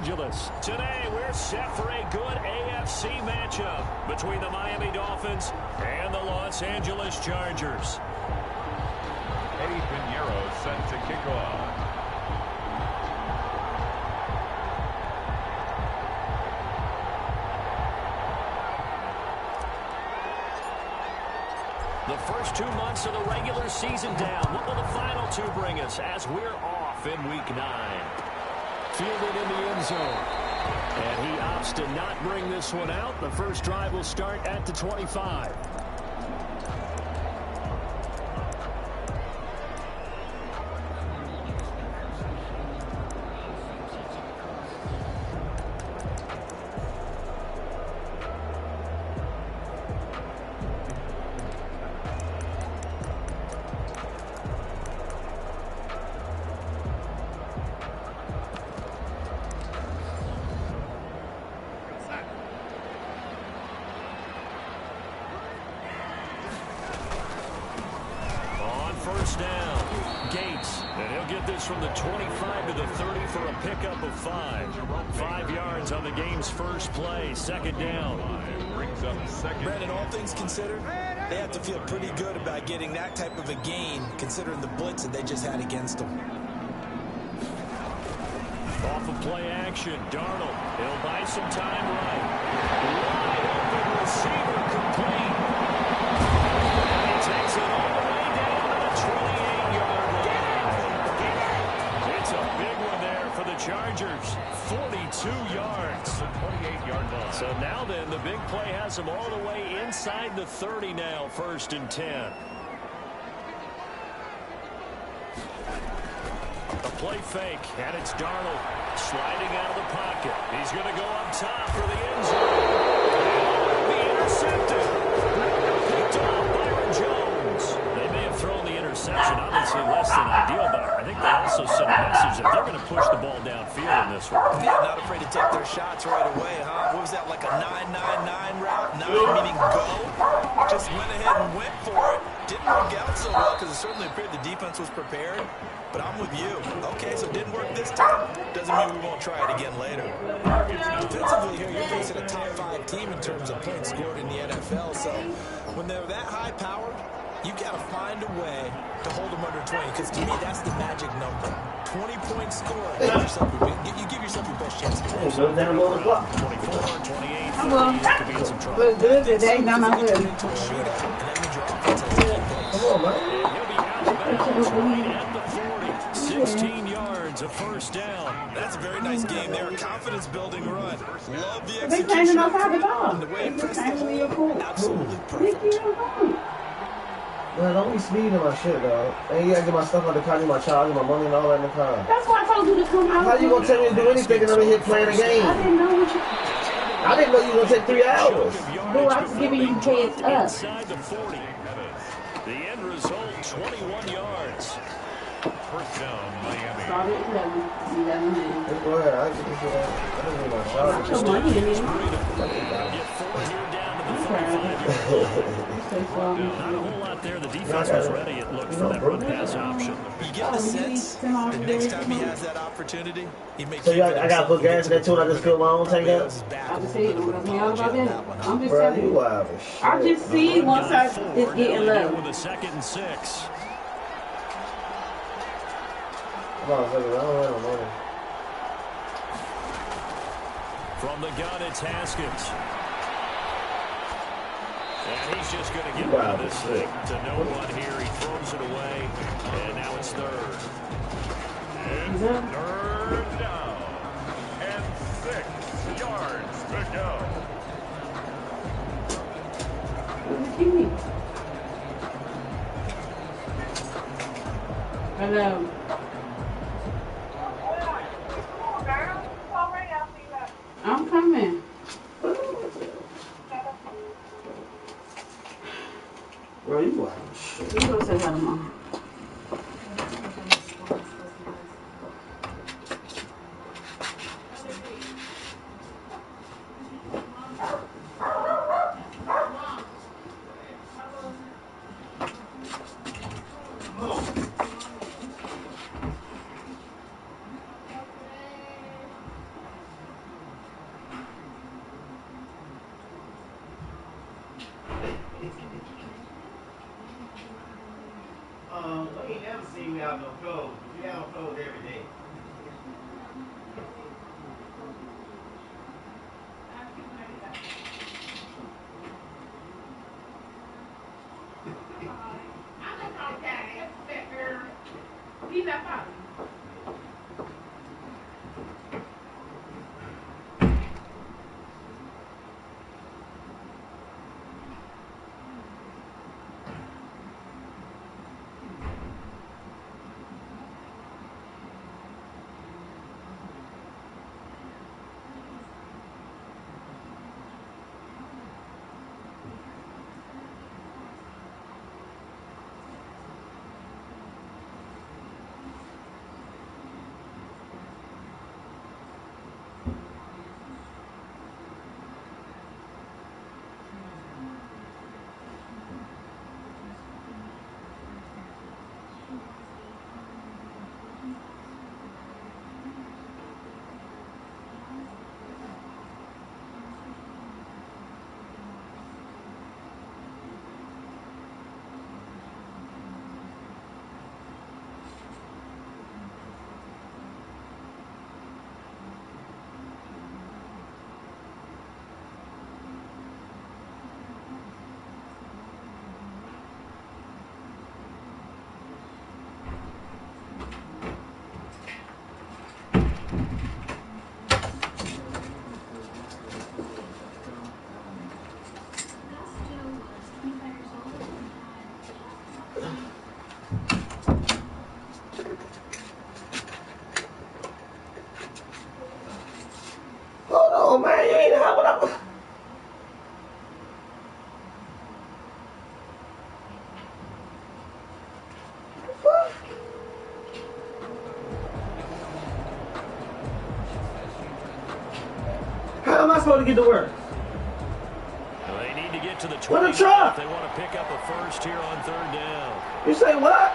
Angeles. Today, we're set for a good AFC matchup between the Miami Dolphins and the Los Angeles Chargers. Eddie Pinheiro set to kick off. The first 2 months of the regular season down. What will the final two bring us as we're off in Week 9? Fielded in the end zone. And he opts to not bring this one out. The first drive will start at the 25. First down, Gates, and he'll get this from the 25 to the 30 for a pickup of 5. 5 yards on the game's first play, second down. Brings up second. Brandon, all things considered, they have to feel pretty good about getting that type of a gain, considering the blitz that they just had against them. Off of play action, Darnold, he'll buy some time right. Wide open receiver complete. And he takes it all the way down to the 28-yard line. It's a big one there for the Chargers. 42 yards. 28-yard line. So now then, the big play has them all the way inside the 30 now, 1st and 10. A play fake, and it's Darnold sliding out of the pocket. He's going to go up top for the end zone. And be intercepted. Picked off Byron Jones. They may have thrown the interception, obviously less than ideal, but I think they also sent a message that they're going to push the ball downfield in this one. Yeah, not afraid to take their shots right away, huh? What was that, like a 9-9-9 route? 9 meaning go? Just went ahead and went for it. Didn't work out so well because it certainly appeared the defense was prepared. But I'm with you. Okay, so it didn't work this time. Doesn't mean we won't try it again later. Defensively here, you're facing a top 5 team in terms of points scored in the NFL. So when they're that high-powered, you've got to find a way to hold them under 20. Because to me, that's the magic number. 20 points scored. You give yourself your best chance to win. 24, 28, 30, could be in some trouble. Look good today, not my good. Into a shootout, and that means your offense has to get Come on, man. And he'll be out of bounds right at the 40. 16 yards, a first down. That's a very nice game there. Confidence-building run. Love the They changing execution. us how to go. And the way it pressed the Actually, you're hole, cool. absolutely perfect. Man, don't be speeding my shit, dog. And you gotta get my stuff out the car, get my charger, my money, and all that in the car. That's why I told you to come out. How you gonna tell me to do anything and I'm here playing a game? I didn't know what you... I didn't know you were gonna take 3 hours. Boo, I was giving you heads up. Inside the 40. The end result, 21 yards. First down, Miami. Started at 11 minutes. Hey, go ahead, I'll get this shit out. I didn't need my charger. Put money in it. Get 4 here down to the 45-yard line. Not a whole lot there. The defense was ready, it looked, for that run-pass option. You get the sense the next time he has that opportunity, he makes So I gotta put gas in that too and I just fill my own tank up? I just said, don't let me out about that. I'm just Bro, telling you you. wild as shit. I just see once I it's getting low. With a 2nd and 6. Come on, I don't have no money. From the gun, it's Haskins. And he's just going to get Wow, rid of this thing to no one here. He throws it away, and now it's 3rd. It's 3rd down. And 6 yards to go. Hello. I'm coming. Bro, you wild as shit. You go say hi to Mom. have no clothes. But you have no clothes every day. Hold on, man. You ain't have what up. How am I supposed to get to work? Well, they need to get to the 20 What a truck! if they want to pick up a first here on third down. You say what?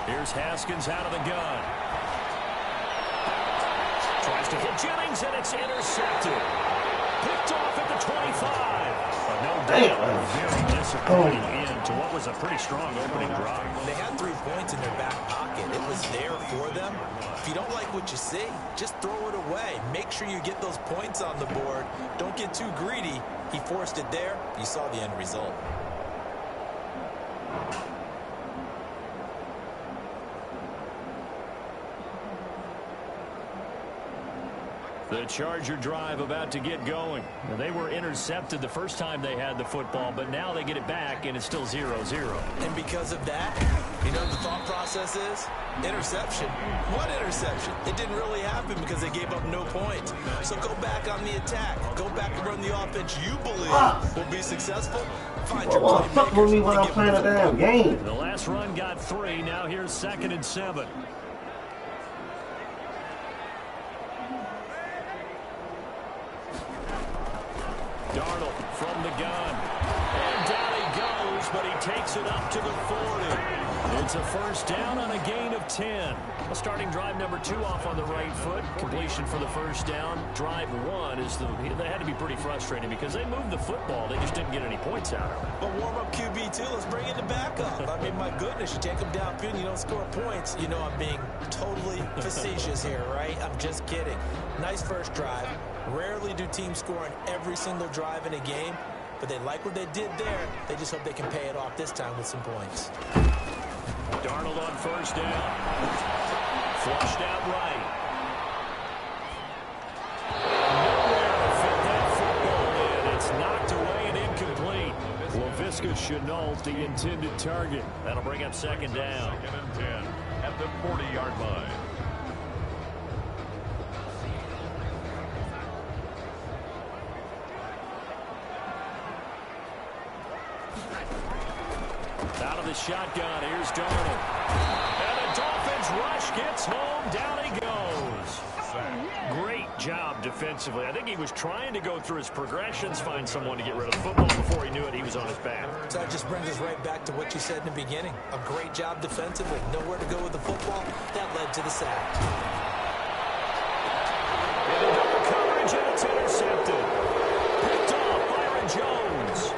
Here's Haskins out of the gun. Tries to hit Jennings, and it's intercepted. Picked off at the 25. But no doubt, a very disappointing end to what was a pretty strong opening drive. They had 3 points in their back pocket. It was there for them. If you don't like what you see, just throw it away. Make sure you get those points on the board. Don't get too greedy. He forced it there. You saw the end result. The Charger drive about to get going. Now, they were intercepted the first time they had the football, but now they get it back, and it's still 0-0. And because of that, you know what the thought process is? Interception. What interception? It didn't really happen because they gave up no points. So go back on the attack. Go back and run the offense you believe will be successful. Find your Well, fuck with me when I'm playing a damn game. The last run got 3. Now here's 2nd and 7. Darnold from the gun. And down he goes, but he takes it up to the 40. It's a first down on a gain of 10. A starting drive number 2 off on the right foot. Completion for the first down. Drive 1 is they had to be pretty frustrating because they moved the football. They just didn't get any points out of it. But warm up QB2, let's bring in the backup. I mean, my goodness, you take them downfield and you don't score points. You know I'm being totally facetious here, right? I'm just kidding. Nice first drive. Rarely do teams score on every single drive in a game, but they like what they did there. They just hope they can pay it off this time with some points. Darnold on first down. Flushed out right. Nowhere to fit that football in. It's knocked away and incomplete. Laviska Shenault, the intended target. That'll bring up 2nd down. 2nd and 10 at the 40-yard line. Out of the shotgun, here's Darnold. And the Dolphins rush gets home. Down he goes. Great job defensively. I think he was trying to go through his progressions, find someone to get rid of the football. Before he knew it, he was on his back. So that just brings us right back to what you said in the beginning. A great job defensively. Nowhere to go with the football. That led to the sack. And into coverage, and it's intercepted. Picked off Byron Jones.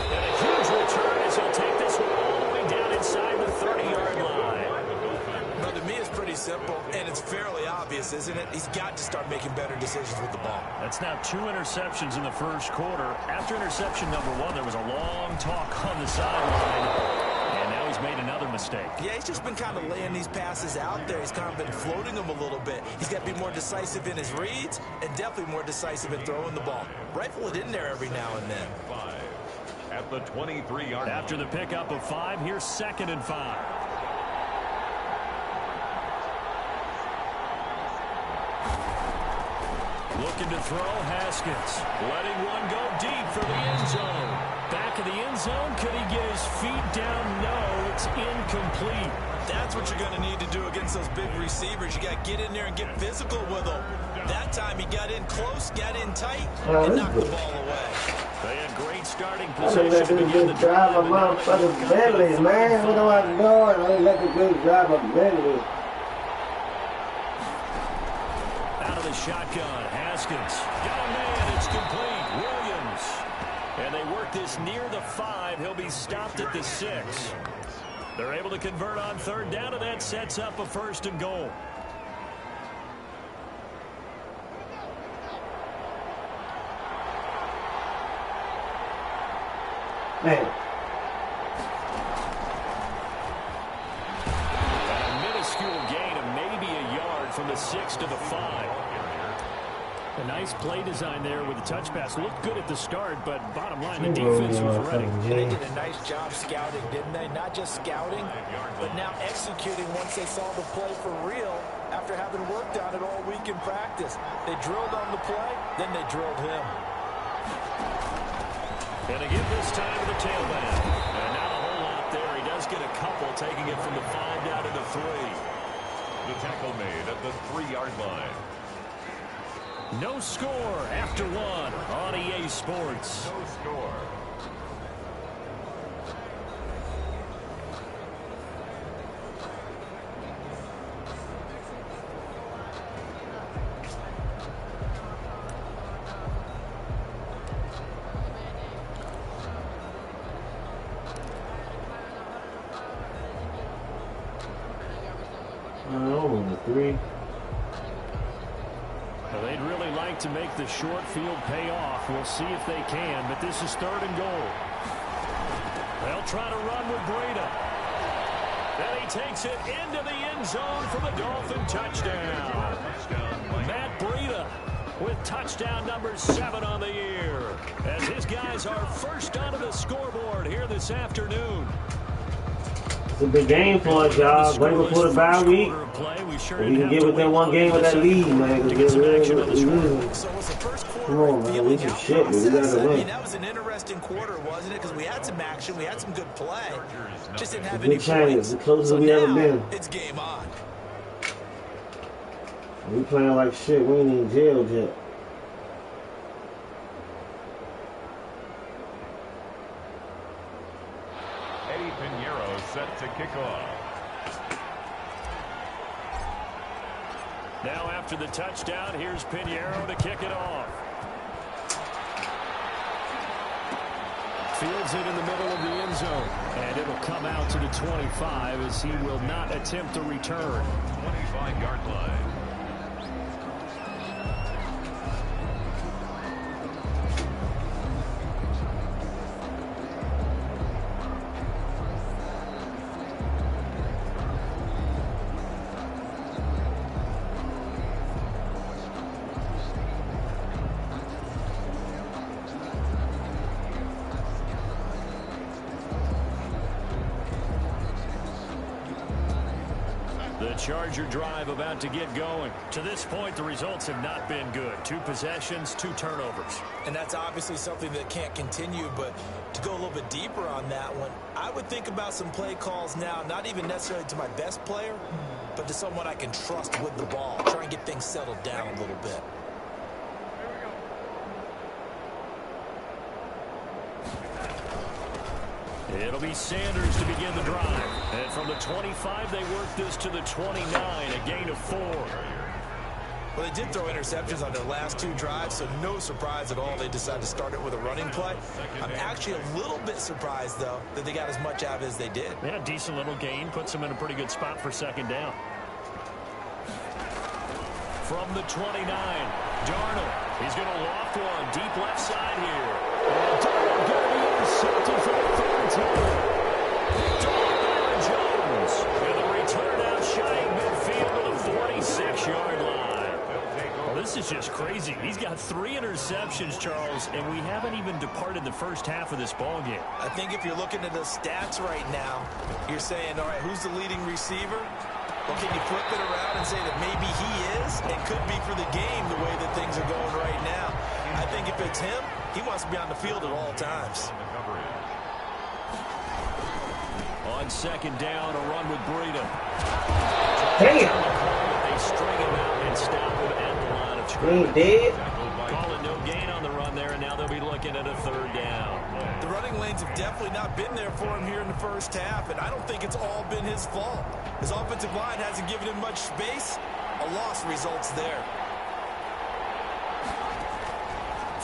And a huge return as he'll take this one all the way down inside the 30-yard line. Well, to me, it's pretty simple, and it's fairly obvious, isn't it? He's got to start making better decisions with the ball. That's now 2 interceptions in the first quarter. After interception number 1, there was a long talk on the sideline. And now he's made another mistake. Yeah, he's just been kind of laying these passes out there. He's kind of been floating them a little bit. He's got to be more decisive in his reads and definitely more decisive in throwing the ball. Rifle it in there every now and then. 5 at the 23-yard line. After the pickup of 5, here's 2nd and 5. Looking to throw, Haskins. Letting one go deep for the end zone. Back of the end zone, could he get his feet down? No, it's incomplete. That's what you're going to need to do against those big receivers. You got to get in there and get physical with them. That time he got in close, got in tight, and knocked the ball away. They had great starting I position let to this begin the bitch drive drive. my motherfucking Bentley, man. What do I do? I let this bitch drive my Bentley. Out of the shotgun, Haskins. Got a man, it's complete. Williams. And they work this near the 5. He'll be stopped at the 6. They're able to convert on 3rd down, and that sets up a 1st and goal. Man. A minuscule gain of maybe a yard from the 6 to the 5. A nice play design there with the touch pass. Looked good at the start, but bottom line, the defense was ready. They did a nice job scouting, didn't they? Not just scouting, but now executing once they saw the play for real after having worked on it all week in practice. They drilled on the play, then they drilled him. And again this time to the tailback. And not a whole lot there. He does get a couple, taking it from the 5 down to the 3. The tackle made at the 3-yard line. No score after 1 on EA Sports. No score. Oh, the 3. Well, they'd really like to make the short field pay off. We'll see if they can, but this is 3rd and goal. They'll try to run with Breda. Then he takes it into the end zone for the Dolphin touchdown. Matt Breda with touchdown number 7 on the year, as his guys are first onto the scoreboard here this afternoon. It's a big game for us, y'all. Right before the bye week. We can get within 1 game of that lead, man. Come on, man. We some shit, but we gotta I win. mean, that was an interesting quarter, wasn't it? Because we had some action, we had some good play. Just didn't have Big any chance, points. the closest So we ever now, been. it's game on. We playing like shit. We ain't in jail yet. Eddie Pinheiro set to kick off. Now after the touchdown, here's Pinheiro to kick it off. Fields it in the middle of the end zone. And it'll come out to the 25 as he will not attempt to return. 25-yard line. The Charger drive about to get going. To this point, the results have not been good. 2 possessions, 2 turnovers. And that's obviously something that can't continue, but to go a little bit deeper on that one, I would think about some play calls now, not even necessarily to my best player, but to someone I can trust with the ball. Try and get things settled down a little bit. It'll be Sanders to begin the drive. And from the 25, they work this to the 29, a gain of 4. Well, they did throw interceptions on their last 2 drives, so no surprise at all they decided to start it with a running play. I'm actually a little bit surprised, though, that they got as much out of it as they did. Yeah, decent little gain. Puts them in a pretty good spot for second down. From the 29, Darnold. He's going to loft one deep left side here. And Darnold going to be intercepted for the 3rd time. Picked off Byron Jones. And the return out shy midfield to the 46-yard line. Well, this is just crazy. He's got 3 interceptions, Charles, and we haven't even departed the first half of this ballgame. I think if you're looking at the stats right now, you're saying, all right, who's the leading receiver? Well, can you flip it around and say that maybe he is and could be for the game the way that things are going right now? I think if it's him, he wants to be on the field at all times. On second down, a run with Breida. Damn! They string him out and stop him at the line of He scrimmage. dead. Calling no gain on the run there, and now they'll be looking at a 3rd down. The running lanes have definitely not been there for him here in the first half, and I don't think it's all been his fault. His offensive line hasn't given him much space. A loss results there.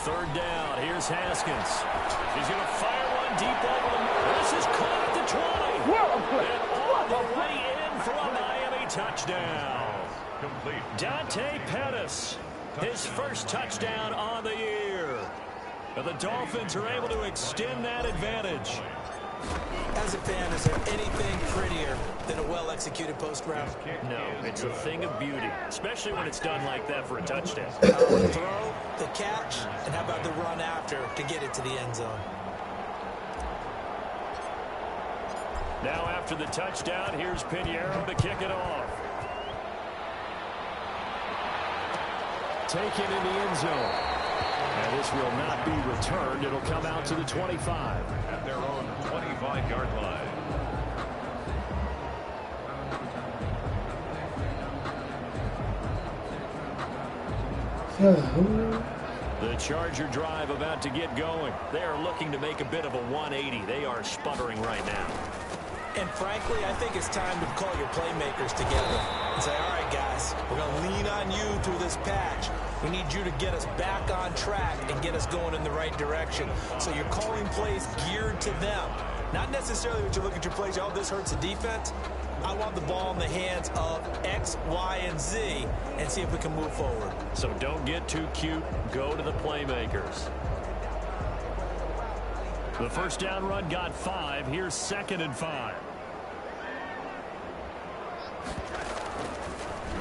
3rd down. Here's Haskins. He's going to fire one deep over the middle. This is caught at the 20. And all the way in for a Miami touchdown. Complete. Dante Pettis, his first touchdown on the year. But the Dolphins are able to extend that advantage. As a fan, is there anything prettier than a well-executed post route? No, it's a thing of beauty, especially when it's done like that for a touchdown. The throw, the catch, and how about the run after to get it to the end zone? Now after the touchdown, here's Pinheiro to kick it off. Taken in the end zone. And this will not be returned. It'll come out to the 25. At their own 25-yard line. The Charger drive about to get going. They are looking to make a bit of a 180. They are sputtering right now. And frankly, I think it's time to call your playmakers together and say, all right, guys, we're going to lean on you through this patch. We need you to get us back on track and get us going in the right direction. So you're calling plays geared to them. Not necessarily that you look at your plays, oh, this hurts the defense. I want the ball in the hands of X, Y, and Z and see if we can move forward. So don't get too cute. Go to the playmakers. The first down run got 5. Here's 2nd and 5.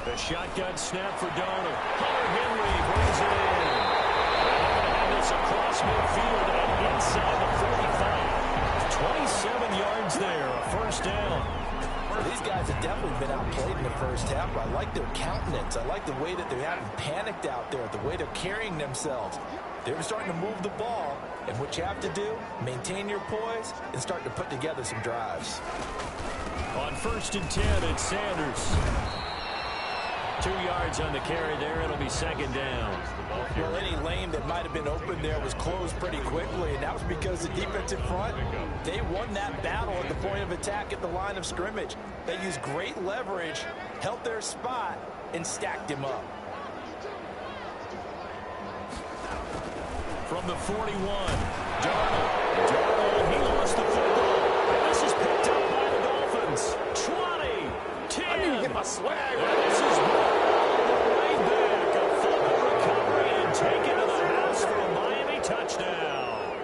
The shotgun snap for Darnold. Hunter Henry brings it in. And it's across midfield and inside the 45. 27 yards there, a first down. Well, these guys have definitely been outplayed in the first half. I like their countenance. I like the way that they haven't panicked out there, the way they're carrying themselves. They're starting to move the ball, and what you have to do, maintain your poise and start to put together some drives. On 1st and 10, it's Sanders. 2 yards on the carry there. It'll be 2nd down. Well, any lane that might have been open there was closed pretty quickly, and that was because the defensive front, they won that battle at the point of attack at the line of scrimmage. They used great leverage, held their spot, and stacked him up. From the 41, Darnold, he lost the football. And this is picked up by the Dolphins. 20, 10. I need to get my swag. And this is all the way back. A fumble recovery and taken to the house for a Miami touchdown.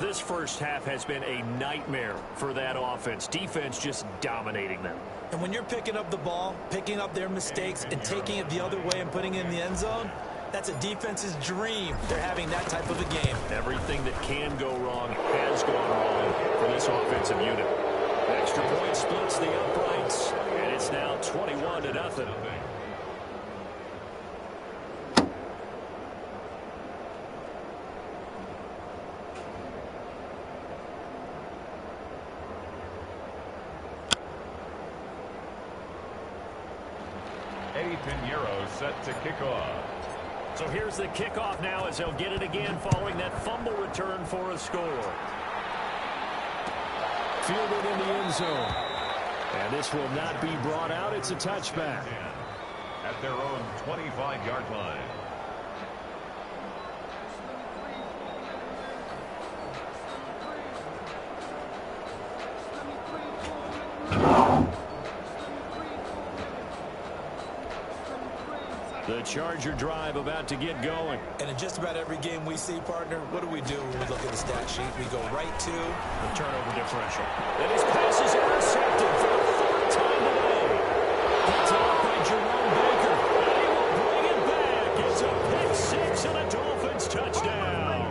This first half has been a nightmare for that offense. Defense just dominating them. And when you're picking up the ball, picking up their mistakes, and taking it the other way and putting it in the end zone, that's a defense's dream. They're having that type of a game. Everything that can go wrong has gone wrong for this offensive unit. Extra point splits the uprights, and it's now 21-0. Eddie Pinheiro set to kick off. So here's the kickoff now as they'll get it again following that fumble return for a score. Fielded in the end zone. And this will not be brought out. It's a touchback. at their own 25-yard line. The Charger drive about to get going. And in just about every game we see, partner, what do we do when we look at the stat sheet? We go right to the turnover differential. And his pass is intercepted for the third time today. Picked off by Jerome Baker. And he will bring it back. It's a pick six and a Dolphins touchdown.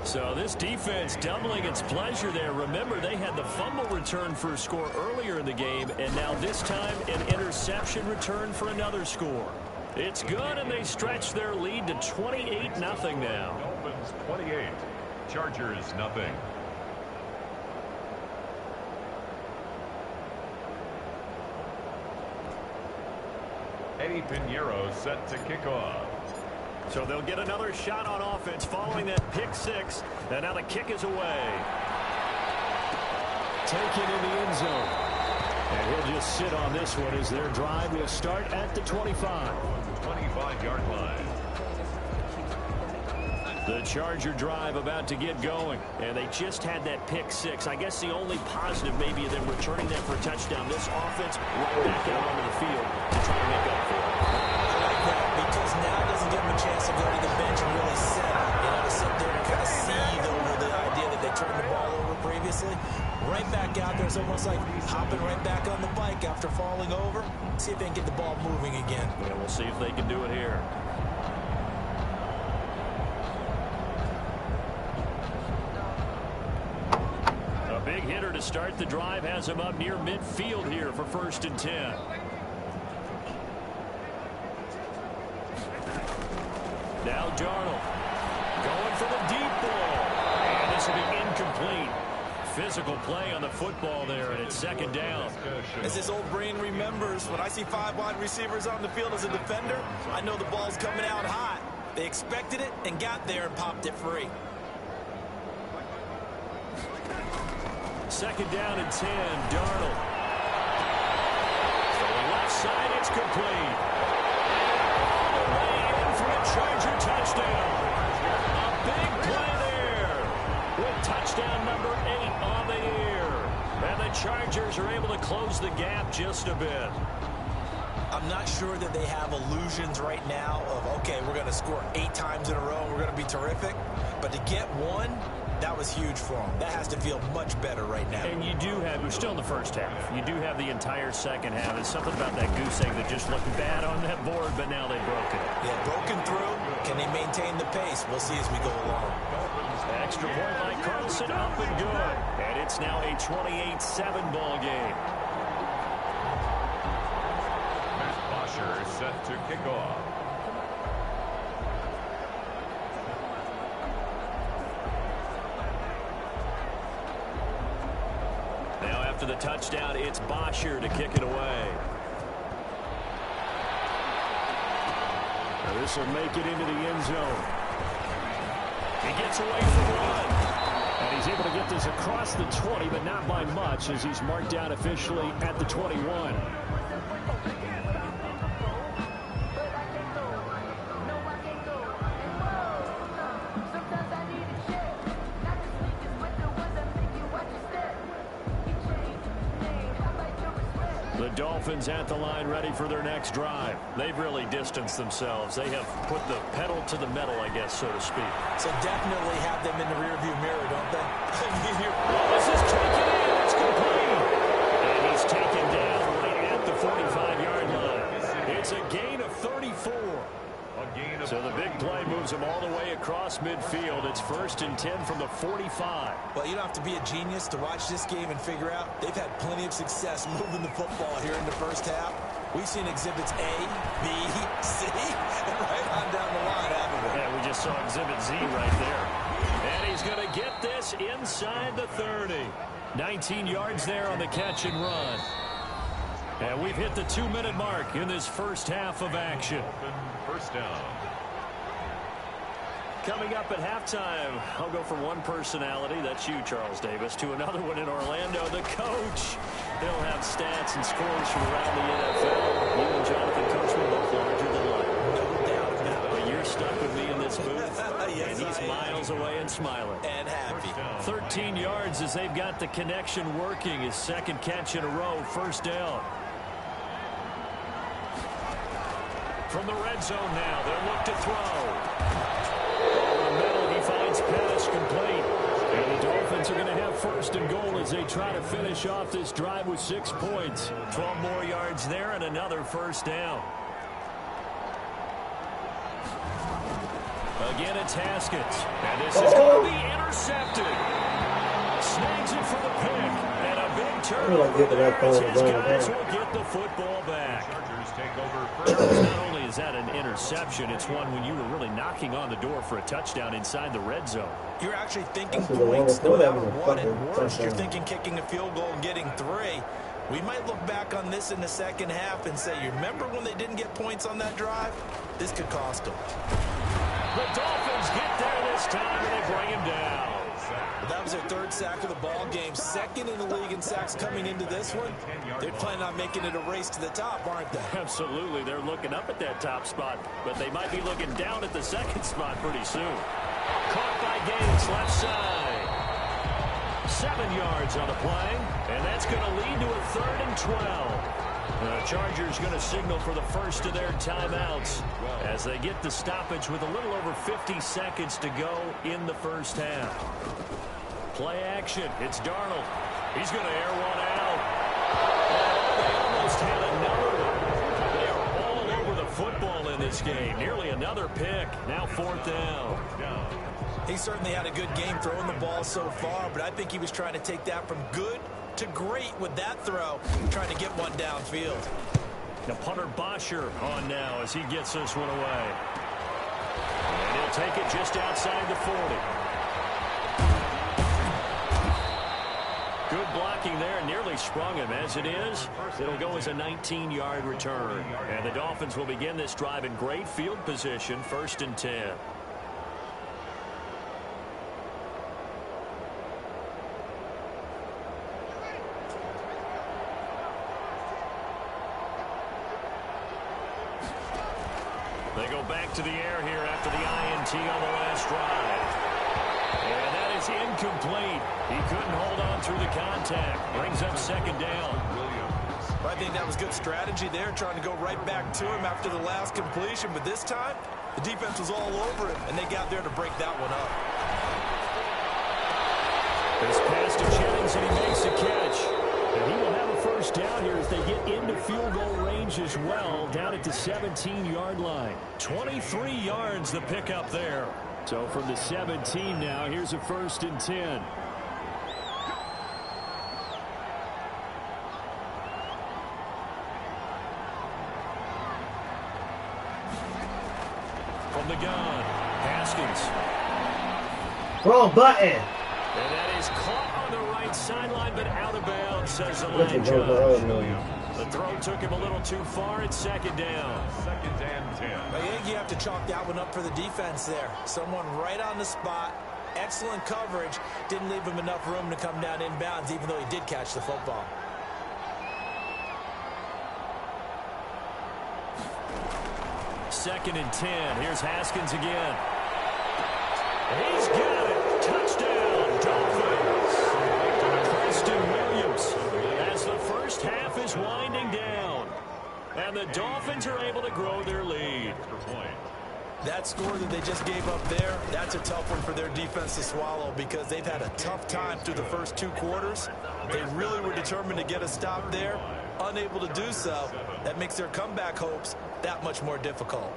So this defense doubling its pleasure there. Remember, they had the fumble return for a score earlier in the game, and now this time an interception return for another score. It's good, and they stretch their lead to 28-0 now. Dolphins 28, Chargers nothing. Eddie Pinheiro set to kick off. So they'll get another shot on offense following that pick six, and now the kick is away. Taken in the end zone. And he'll just sit on this one as their drive will start at the 25. 25-yard line. The Charger drive about to get going, and they just had that pick six. I guess the only positive maybe of them returning that for a touchdown. This offense right back out onto the field to try to make up for it. I like that because now it doesn't give them a chance to go to the bench and really sit. To sit there and kind of seethe over the idea that they turned the ball over previously. Right back out there. It's almost like hopping right back on the bike after falling over. See if they can get the ball moving again. Yeah, we'll see if they can do it here. A big hitter to start the drive has him up near midfield here for 1st and 10. Now Darnold going for the deep ball. And this will be incomplete. Physical play on the football there, and it's 2nd down. As his old brain remembers, when I see 5 wide receivers on the field as a defender, I know the ball's coming out hot. They expected it and got there and popped it free. 2nd down and 10, Darnold. From the left side, it's complete. All the way in for a Charger touchdown. A big play there with touchdown number 8 on the year. And the Chargers are able to close the gap just a bit. I'm not sure that they have illusions right now of, okay, we're going to score 8 times in a row and we're going to be terrific. But to get one, that was huge for them. That has to feel much better right now. And you do have, we're still in the first half. You do have the entire second half. It's something about that goose egg that just looked bad on that board, but now they've broken it. Yeah, broken through. Can they maintain the pace? We'll see as we go along. Extra point by Carlson, up and good. And it's now a 28-7 ball game. Matt Bosher is set to kick off. Now after the touchdown, it's Bosher to kick it away. Now this will make it into the end zone. He gets away from one. And he's able to get this across the 20, but not by much, as he's marked down officially at the 21. The Dolphins at the line ready for their next drive. They've really distanced themselves. They have put the pedal to the metal, I guess, so to speak. So definitely have them in the rearview mirror, don't they? This is taken in. It's complete. And he's taken down right at the 45-yard line. It's a gain of 34. So the big play moves them all the way across midfield. It's 1st and 10 from the 45. Well, you don't have to be a genius to watch this game and figure out they've had plenty of success moving the football here in the first half. We've seen exhibits A, B, C, and right on down the line, haven't we? Yeah, we just saw exhibit Z right there. And he's going to get this inside the 30. 19 yards there on the catch and run. And we've hit the 2-minute mark in this first half of action. First down. Coming up at halftime, I'll go from one personality, that's you, Charles Davis, to another one in Orlando, the coach. They'll have stats and scores from around the NFL. You and Jonathan Coachman both larger than life. No doubt about it. But you're stuck with me in this booth. Yes, and he's miles away and smiling. And happy. 13 yards as they've got the connection working. His second catch in a row, first down. From the red zone now, they'll look to throw. Over the middle, he finds pass complete. And the Dolphins are going to have first and goal as they try to finish off this drive with 6 points. 12 more yards there and another first down. Again, it's Haskins. And this is going to be intercepted. Snags it for the pick. And a big turnover there as his guys will get the football back. Take over. Not only is that an interception, it's one when you were really knocking on the door for a touchdown inside the red zone. You're actually thinking points no matter what, and worst, you're thinking kicking a field goal and getting 3. We might look back on this in the second half and say, you remember when they didn't get points on that drive? This could cost them. The Dolphins get there this time, and they bring him down. Well, that was their 3rd sack of the ball game. 2nd in the league in sacks coming into this one. They're planning on making it a race to the top, aren't they? Absolutely. They're looking up at that top spot, but they might be looking down at the 2nd spot pretty soon. Caught by Gates, left side. 7 yards on the play, and that's going to lead to a 3rd and 12. The Chargers going to signal for the first of their timeouts as they get the stoppage with a little over 50 seconds to go in the first half. Play action. It's Darnold. He's going to air one out. They almost had another one. They are all over the football in this game. Nearly another pick. Now 4th down. He certainly had a good game throwing the ball so far, but I think he was trying to take that from good to great with that throw, trying to get one downfield. The punter Bosher on now as he gets this one away. And he'll take it just outside the 40. Good blocking there, nearly sprung him. As it is, it'll go as a 19-yard return. And the Dolphins will begin this drive in great field position, 1st and 10. They go back to the air here after the INT on the last drive. And that is incomplete. He couldn't hold on through the contact. Brings up 2nd down. I think that was good strategy there, trying to go right back to him after the last completion. But this time, the defense was all over it, and they got there to break that one up. This pass to Jennings, and he makes a catch. And he will have a first down here as they get into field goal range as well, down at the 17-yard line. 23 yards the pickup there. So from the 17 now, here's a 1st and 10. From the gun, Haskins. Wrong button. And that is caught on the right sideline, but out of bounds, says the line judge. The throw took him a little too far. It's 2nd down. 2nd and 10. I think you have to chalk that one up for the defense there. Someone right on the spot. Excellent coverage. Didn't leave him enough room to come down inbounds, even though he did catch the football. Second and 10. Here's Haskins again. He's got it. Touchdown, Dolphins. Preston Williams as the first half is winding down. And the Dolphins are able to grow their lead. That score that they just gave up there, that's a tough one for their defense to swallow because they've had a tough time through the first 2 quarters. They really were determined to get a stop there. Unable to do so, that makes their comeback hopes that much more difficult.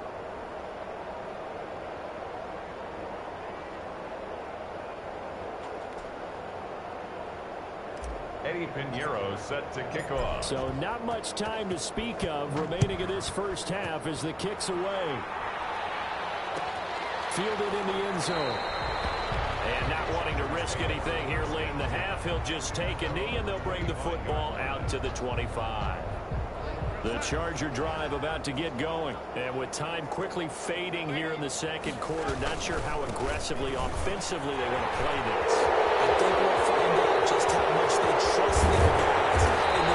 Eddie Pinheiro set to kick off. So not much time to speak of remaining in this first half as the kick's away. Fielded in the end zone. And not wanting to risk anything here late in the half, he'll just take a knee and they'll bring the football out to the 25. The Charger drive about to get going. And with time quickly fading here in the second quarter, not sure how aggressively, offensively they want to play this. I think we'll find out just how much they trust their guys in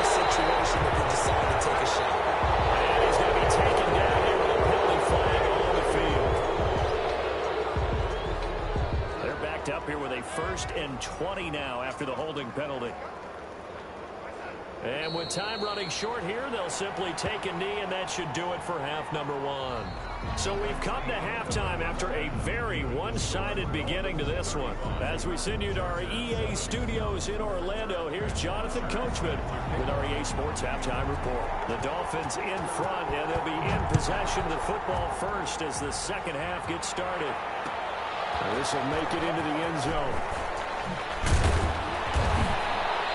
20 now after the holding penalty. And with time running short here, they'll simply take a knee, and that should do it for half number one. So we've come to halftime after a very one-sided beginning to this one. As we send you to our EA studios in Orlando, here's Jonathan Coachman with our EA Sports Halftime Report. The Dolphins in front, and they'll be in possession of the football first as the second half gets started. This will make it into the end zone.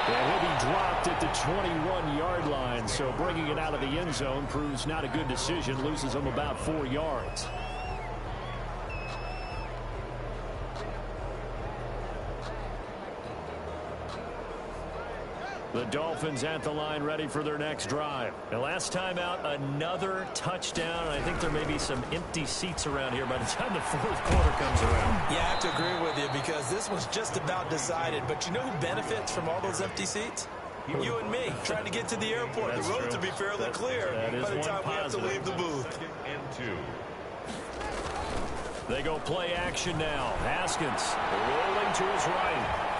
And he'll be dropped at the 21-yard line, so bringing it out of the end zone proves not a good decision, loses him about 4 yards. The Dolphins at the line ready for their next drive. The last time out, another touchdown. I think there may be some empty seats around here by the time the fourth quarter comes around. Yeah, I have to agree with you because this was just about decided. But you know who benefits from all those empty seats? You and me, trying to get to the airport. The roads will be fairly clear by the time we have to leave the booth. They go play action now. Haskins rolling to his right.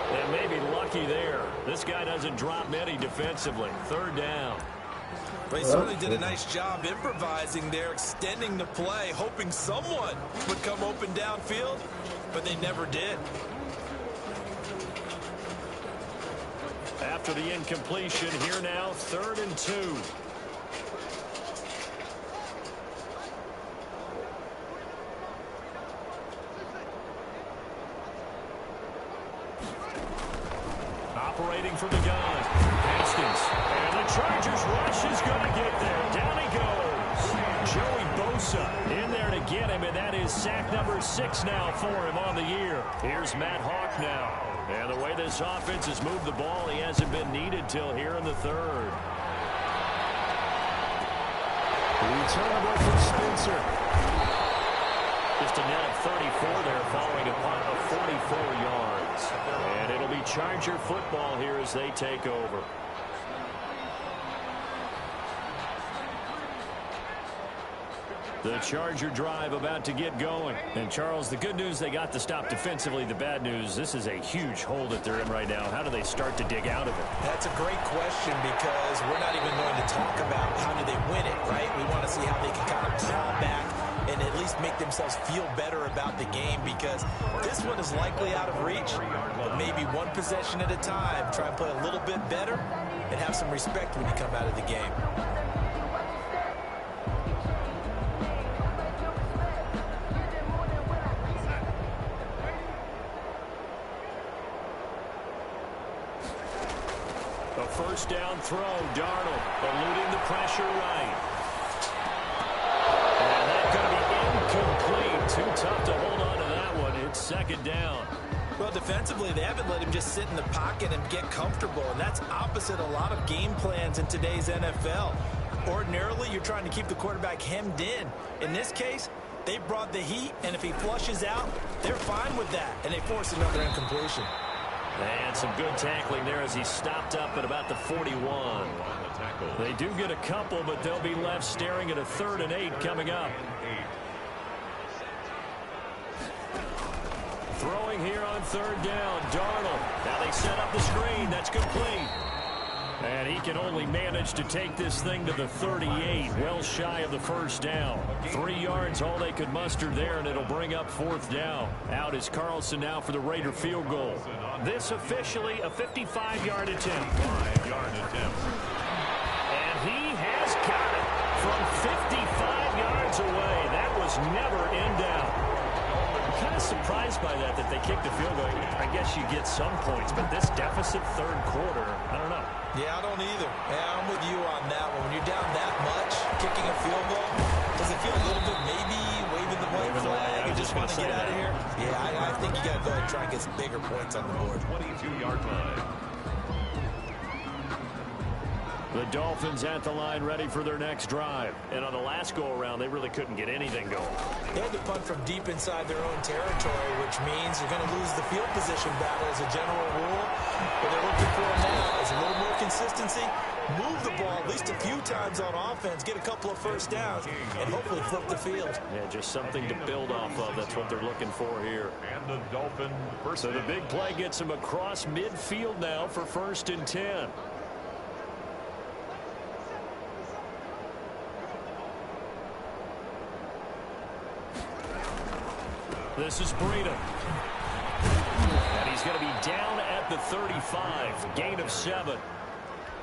And maybe lucky there. This guy doesn't drop many defensively. Third down. But he certainly did a nice job improvising there, extending the play, hoping someone would come open downfield, but they never did. After the incompletion, here now, 3rd and 2. Operating from the gun. Haskins. And the Chargers rush is going to get there. Down he goes. Joey Bosa in there to get him, and that is sack number 6 now for him on the year. Here's Matt Hawk now. And the way this offense has moved the ball, he hasn't been needed till here in the 3rd. Returnable from Spencer. Just a net of 34 there following a punt of 44 yards. And it'll be Charger football here as they take over. The Charger drive about to get going. And, Charles, the good news, they got the stop defensively. The bad news, this is a huge hole that they're in right now. How do they start to dig out of it? That's a great question because we're not even going to talk about how do they win it, right? We want to see how they can kind of claw back and at least make themselves feel better about the game because this one is likely out of reach, but maybe one possession at a time. Try and play a little bit better and have some respect when you come out of the game. A first down throw, Darnold eluding the pressure right. And that's going to be incomplete. Too tough to hold on to that one. It's 2nd down. Well, defensively, they haven't let him just sit in the pocket and get comfortable, and that's opposite a lot of game plans in today's NFL. Ordinarily, you're trying to keep the quarterback hemmed in. In this case, they brought the heat, and if he flushes out, they're fine with that, and they force another incompletion. And some good tackling there as he stopped up at about the 41. They do get a couple, but they'll be left staring at a 3rd and 8 coming up. Throwing here on 3rd down, Darnold. Now they set up the screen. That's complete. And he can only manage to take this thing to the 38, well shy of the first down. 3 yards, all they could muster there, and it'll bring up 4th down. Out is Carlson now for the Raider field goal. This officially a 55-yard attempt. 5-yard attempt. And he has got it from 55 yards away. That was never in doubt. I'm kind of surprised by that they kicked the field goal. I guess you get some points, but this deficit 3rd quarter, I don't know. Yeah, I don't either. Yeah, I'm with you on that one. When you're down that much, kicking a field goal, does it feel a little bit maybe waving the white flag and just want to get out of here? Yeah, I think you got to go ahead and try and get some bigger points on the board. 22-yard line. The Dolphins at the line ready for their next drive. And on the last go-around, they really couldn't get anything going. They had to punt from deep inside their own territory, which means you're going to lose the field position battle as a general rule. What they're looking for now is a little more consistency, move the ball at least a few times on offense, get a couple of first downs, and hopefully flip the field. Yeah, just something to build off of. That's what they're looking for here. And the Dolphin first. So the big play gets them across midfield now for 1st and 10. This is Breida. And he's going to be down at the 35. Gain of 7.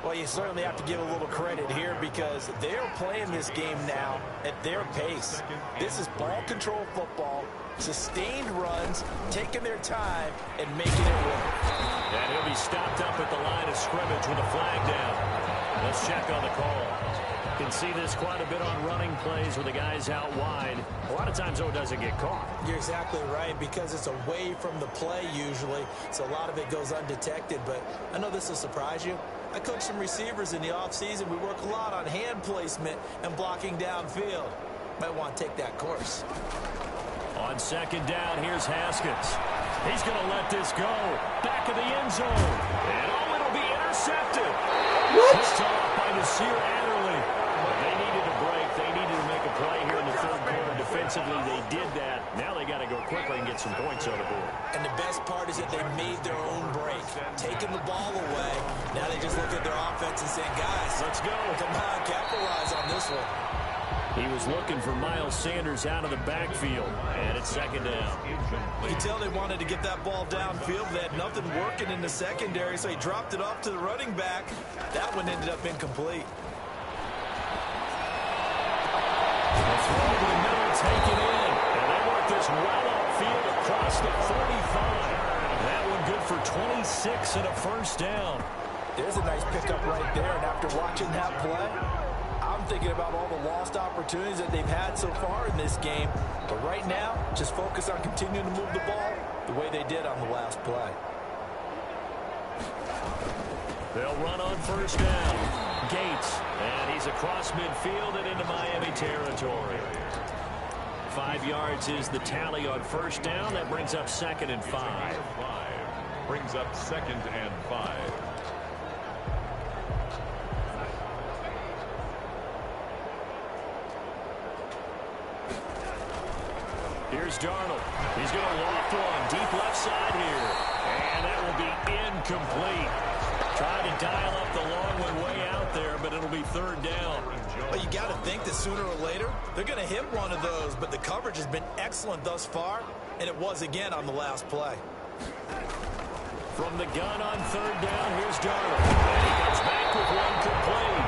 Well, you certainly have to give a little credit here because they're playing this game now at their pace. This is ball control football, sustained runs, taking their time, and making it work. And he'll be stopped up at the line of scrimmage with a flag down. Let's check on the call. Can see this quite a bit on running plays with the guys out wide. A lot of times, though, it doesn't get caught. You're exactly right because it's away from the play usually, so a lot of it goes undetected. But I know this will surprise you. I coach some receivers in the offseason. We work a lot on hand placement and blocking downfield. Might want to take that course. On 2nd down, here's Haskins. He's going to let this go. Back of the end zone. And oh, it'll be intercepted. Picked off by Nasir Adderley. They needed a break. They needed to make a play here in the 3rd quarter. Defensively, they did that. Now they got to go quickly and get some points on the board. And the best part is that they made their own break, taking the ball away. Now they just look at their offense and say, guys, let's go. Come on, capitalize on this one. He was looking for Miles Sanders out of the backfield, and it's 2nd down. You can tell they wanted to get that ball downfield. They had nothing working in the secondary, so he dropped it off to the running back. That one ended up incomplete. The throw to the middle, taken in. And they work this well upfield across the 45. That one good for 26 and a 1st down. There's a nice pickup right there, and after watching that play, I'm thinking about all the lost opportunities that they've had so far in this game. But right now, just focus on continuing to move the ball the way they did on the last play. They'll run on 1st down. Gates, and he's across midfield and into Miami territory. 5 yards is the tally on 1st down. That brings up 2nd and 5. Brings up 2nd and 5. Here's Darnold. He's going to loft one deep left side here. And that will be incomplete. Trying to dial up the long one way out there, but it'll be 3rd down. Well, you got to think that sooner or later, they're going to hit one of those, but the coverage has been excellent thus far, and it was again on the last play. From the gun on 3rd down, here's Darnold. And he comes back with one complete.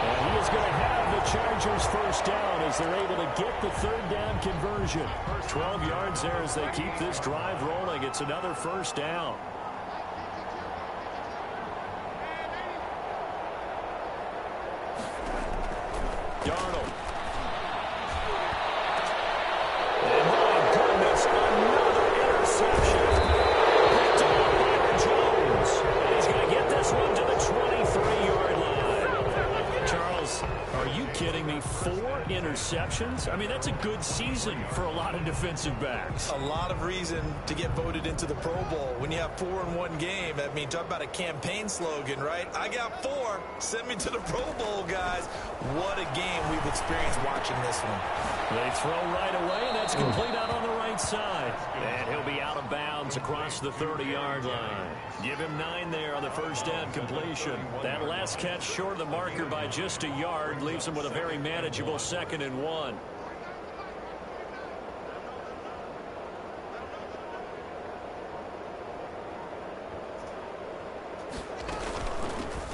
And he is going to have the Chargers 1st down as they're able to get the 3rd down conversion. 12 yards there as they keep this drive rolling. It's another 1st down. Darnold. And my goodness, another interception. Picked off by Jones. And he's going to get this one to the 23-yard line. Charles, are you kidding me? 4 interceptions? I mean, that's a good season for a lot of defensive backs. A lot of reason to get voted into the Pro Bowl. When you have 4 in one game, I mean, talk about a campaign slogan, right? I got 4. Send me to the Pro Bowl, guys. What a game we've experienced watching this one. They throw right away, and that's complete out on the right side. And he'll be out of bounds across the 30-yard line. Give him 9 there on the 1st down completion. That last catch short of the marker by just a yard leaves him with a very manageable 2nd and 1.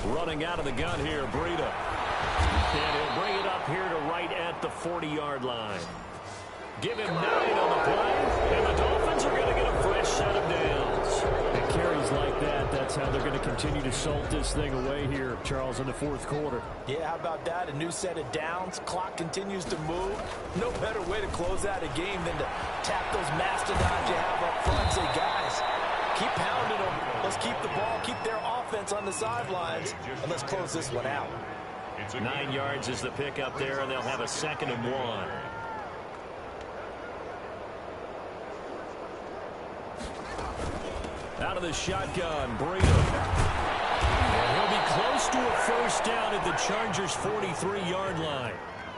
Running out of the gun here, Breida. And he'll bring it up here to right at the 40-yard line. Give him 9 on the play, and the Dolphins are going to get a fresh set of downs. And carries like that, that's how they're going to continue to salt this thing away here, Charles, in the 4th quarter. Yeah, how about that? A new set of downs. Clock continues to move. No better way to close out a game than to tap those mastodons you have up front and say, guys, keep pounding them. Let's keep the ball, keep their offense on the sidelines, and let's close this one out. 9 yards is the pick up there, and they'll have a 2nd and 1. Out of the shotgun, Breida. And he'll be close to a first down at the Chargers' 43-yard line.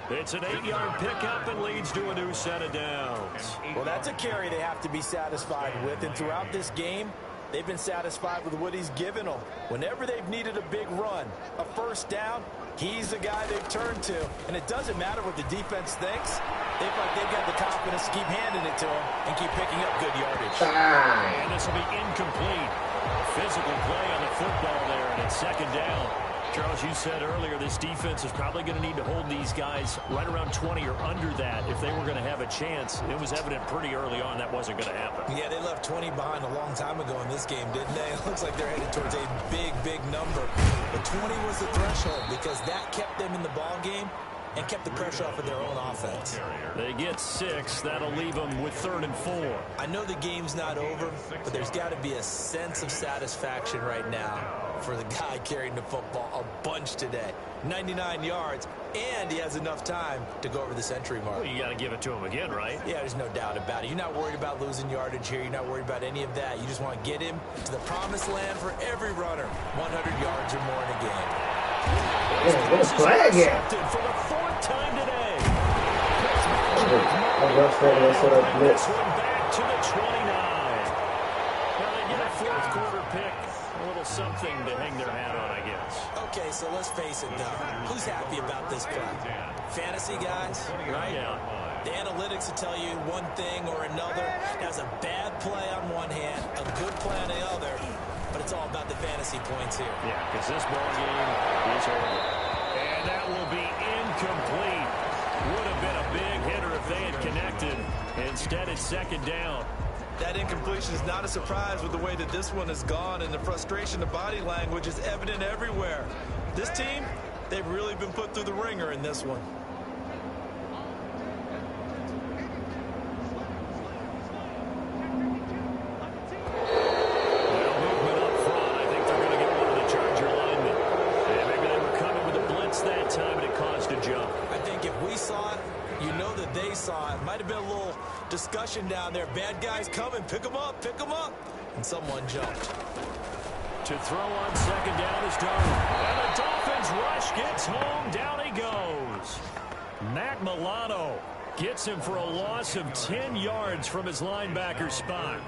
It's an 8-yard pickup and leads to a new set of downs. Well, that's a carry they have to be satisfied with, and throughout this game, they've been satisfied with what he's given them. Whenever they've needed a big run, a first down, he's the guy they've turned to. And it doesn't matter what the defense thinks. They've got the confidence to keep handing it to him and keep picking up good yardage. And this will be incomplete. Physical play on the football there, and it's 2nd down. Charles, you said earlier this defense is probably going to need to hold these guys right around 20 or under that if they were going to have a chance. It was evident pretty early on that wasn't going to happen. Yeah, they left 20 behind a long time ago in this game, didn't they? It looks like they're headed towards a big, big number. But 20 was the threshold because that kept them in the ball game and kept the pressure off of their own offense. They get 6. That'll leave them with 3rd and 4. I know the game's not over, but there's got to be a sense of satisfaction right now for the guy carrying the football a bunch today. 99 yards, and he has enough time to go over the century mark. Well, you got to give it to him again, right? Yeah, there's no doubt about it. You're not worried about losing yardage here. You're not worried about any of that. You just want to get him to the promised land for every runner. 100 yards or more in a game. Yeah, what a flag at? For the 4th time today. This one back to the 29. Now they get a 4th quarter pick. A little something to hang their hat on, I guess. Okay, so let's face it, though. Who's happy about this play? Fantasy guys, right? Yeah. The analytics will tell you one thing or another. That's a bad play on one hand, a good play on the other. But it's all about the fantasy points here. Yeah, because this ball game is over. And that will be incomplete. Would have been a big hitter if they had connected. Instead, it's 2nd down. That incompletion is not a surprise with the way that this one has gone, and the frustration, the body language is evident everywhere. This team, they've really been put through the ringer in this one. Discussion down there. Bad guys coming. Pick them up. Pick them up. And someone jumped. To throw on 2nd down is Darnold. And the Dolphins rush gets home. Down he goes. Matt Milano gets him for a loss of 10 yards from his linebacker spot.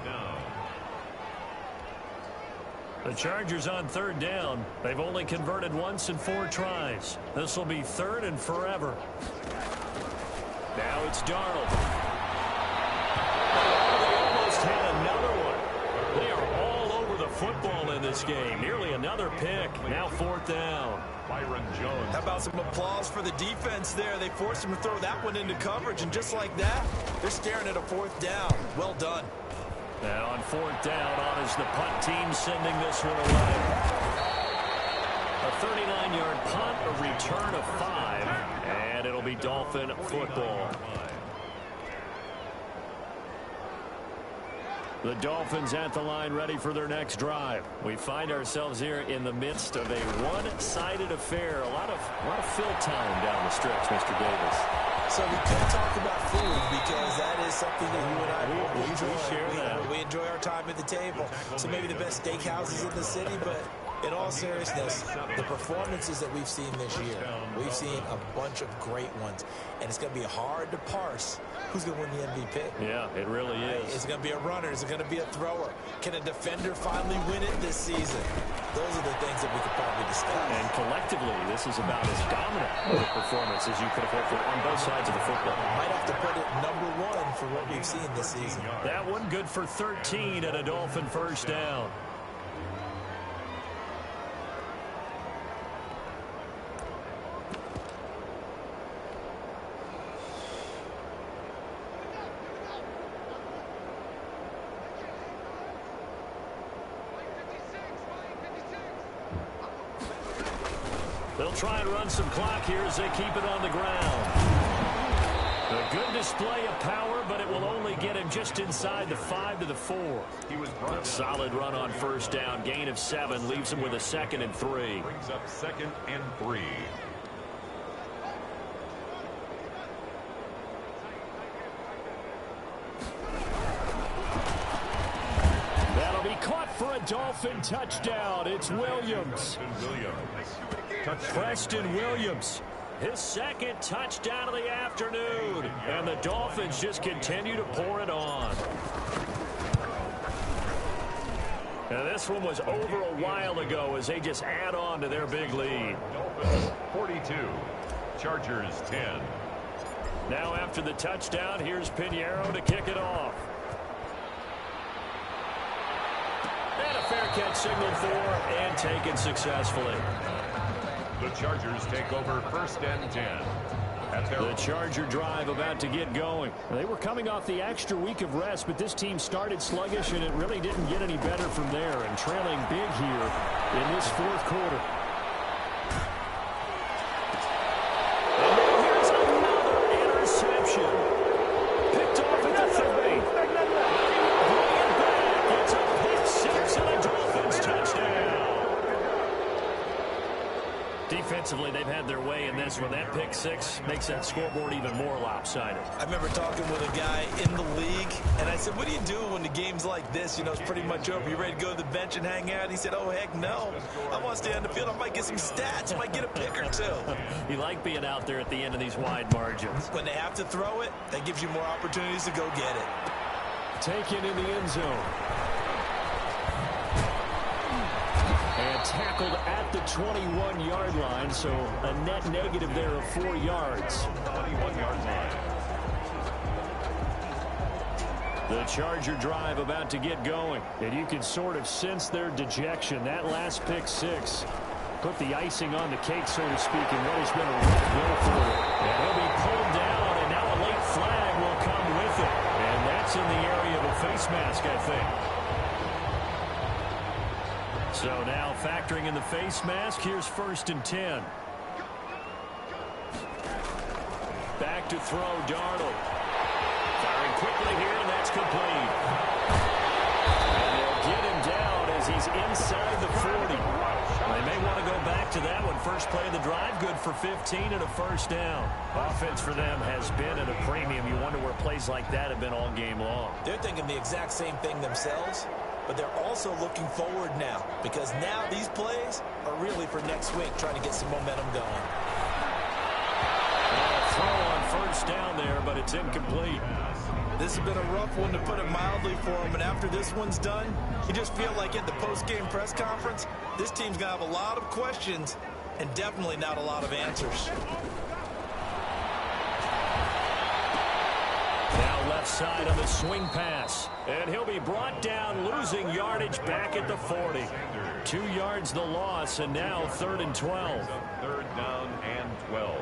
The Chargers on 3rd down. They've only converted once in 4 tries. This will be 3rd and forever. Now it's Darnold. Had another one. They are all over the football in this game. Nearly another pick. Now 4th down. Byron Jones. How about some applause for the defense there? They forced him to throw that one into coverage, and just like that, they're staring at a 4th down. Well done. And on 4th down, on is the punt team sending this one away. A 39-yard punt, a return of 5, and it'll be Dolphin football. The Dolphins at the line ready for their next drive. We find ourselves here in the midst of a one-sided affair. A lot of fill time down the stretch, Mr. Davis. So we could talk about food because that is something that you and I enjoy. We enjoy our time at the table. So maybe the best steakhouses in the city, but in all seriousness, the performances that we've seen this year, we've seen a bunch of great ones. And it's going to be hard to parse who's going to win the MVP. Yeah, it really is. Is it going to be a runner? Is it going to be a thrower? Can a defender finally win it this season? Those are the things that we could probably discuss. And collectively, this is about as dominant a performance as you could have hoped for on both sides of the football. Might have to put it number 1 for what we've seen this season. That one good for 13 and a Dolphin first down. They'll try and run some clock here as they keep it on the ground. A good display of power, but it will only get him just inside the 5 to the 4. A solid run on first down. Gain of 7 leaves him with a 2nd and 3. Brings up 2nd and 3. That'll be caught for a Dolphin touchdown. It's Williams. Preston Williams. His 2nd touchdown of the afternoon. And the Dolphins just continue to pour it on. Now this one was over a while ago as they just add on to their big lead. Dolphins 42. Chargers 10. Now after the touchdown, here's Pinheiro to kick it off. And a fair catch signaled for and taken successfully. The Chargers take over 1st and 10. The Charger drive about to get going. They were coming off the extra week of rest, but this team started sluggish, and it really didn't get any better from there, and trailing big here in this 4th quarter. And here's another interception. Picked off at the 30. Bring it back. It's a pick 6 and a Dolphins touchdown. Defensively, they've had their way in this one. That pick 6 makes that scoreboard even more lopsided. I remember talking with a guy in the league, and I said, what do you do when the game's like this? You know, it's pretty much over. You ready to go to the bench and hang out? He said, oh, heck no. I want to stay on the field. I might get some stats. I might get a pick or 2. You like being out there at the end of these wide margins. When they have to throw it, that gives you more opportunities to go get it. Taken in the end zone. And tackled at the 21-yard line, so a net negative there of 4 yards. 21-yard line. The Charger drive about to get going. And you can sort of sense their dejection. That last pick 6 put the icing on the cake, so to speak, in what has been a rough go for it. And he'll be pulled down, and now a late flag will come with it. And that's in the area of a face mask, I think. So now factoring in the face mask, here's 1st and 10. Back to throw, Darnold. Firing quickly here, and that's complete. And they'll get him down as he's inside the 40. They may want to go back to that one. First play of the drive, good for 15 and a 1st down. Offense for them has been at a premium. You wonder where plays like that have been all game long. They're thinking the exact same thing themselves, but they're also looking forward now, because now these plays are really for next week, trying to get some momentum going. Throw on 1st down there, but it's incomplete. This has been a rough one, to put it mildly, for them, and after this one's done, you just feel like at the post-game press conference, this team's going to have a lot of questions and definitely not a lot of answers. Now left side on the swing pass, and he'll be brought down, losing yardage back at the 40. 2 yards the loss, and now 3rd and 12. 3rd down and 12.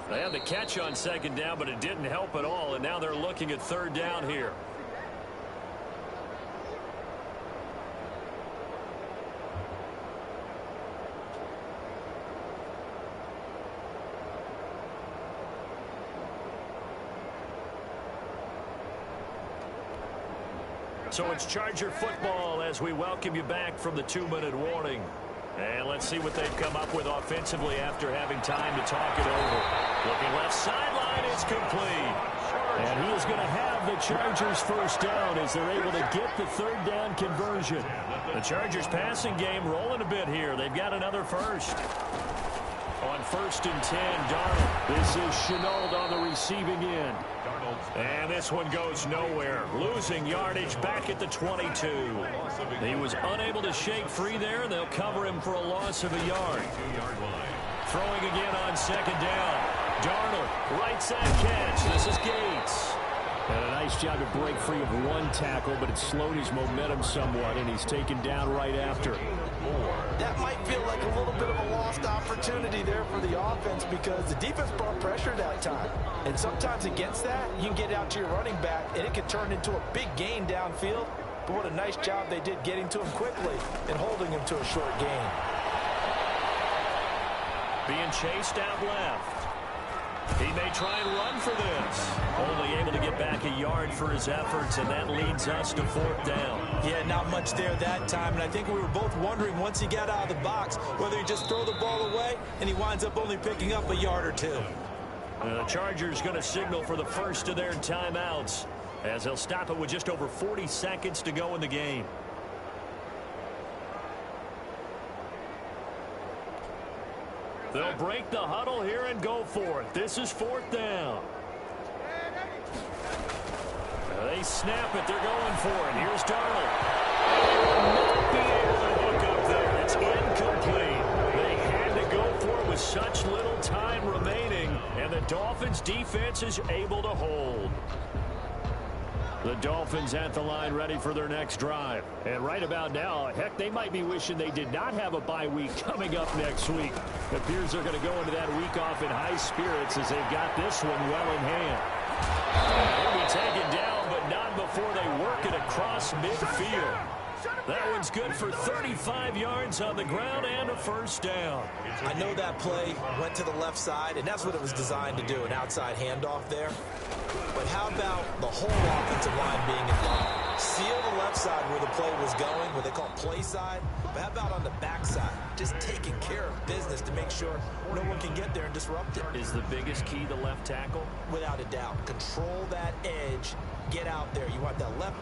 They had the catch on 2nd down, but it didn't help at all, and now they're looking at 3rd down here. So it's Charger football as we welcome you back from the 2-minute warning. And let's see what they've come up with offensively after having time to talk it over. Looking left sideline, it's complete. And he is going to have the Chargers 1st down as they're able to get the 3rd down conversion. The Chargers passing game rolling a bit here. They've got another 1st. On 1st and 10, Darnold. This is Shenault on the receiving end. And this one goes nowhere. Losing yardage back at the 22. He was unable to shake free there. They'll cover him for a loss of a yard. Throwing again on 2nd down. Darnold, right side catch. This is Gates. And a nice job to break free of one tackle, but it slowed his momentum somewhat, and he's taken down right after. That might feel like a little bit of a lost opportunity there for the offense, because the defense brought pressure that time. And sometimes against that, you can get out to your running back, and it can turn into a big gain downfield. But what a nice job they did getting to him quickly and holding him to a short gain. being chased out left. He may try and run for this. Only able to get back a yard for his efforts, and that leads us to 4th down. Yeah, not much there that time, and I think we were both wondering once he got out of the box whether he just throw the ball away, and he winds up only picking up a yard or two. The Chargers going to signal for the first of their timeouts, as they'll stop it with just over 40 seconds to go in the game. They'll break the huddle here and go for it. This is 4th down. They snap it. They're going for it. Here's Darnold. They will not be able to hook up there. It's incomplete. They had to go for it with such little time remaining, and the Dolphins defense is able to hold. The Dolphins at the line ready for their next drive. And right about now, heck, they might be wishing they did not have a bye week coming up next week. It appears they're going to go into that week off in high spirits as they've got this one well in hand. They'll be taken down, but not before they work it across midfield. That one's good for 35 yards on the ground and a first down. I know that play went to the left side, and that's what it was designed to do, an outside handoff there. But how about the whole offensive line being involved? Seal the left side where the play was going, what they call play side. But how about on the back side? Just taking care of business to make sure no one can get there and disrupt it. Is the biggest key the left tackle? Without a doubt. Control that edge. Get out there. You want that left.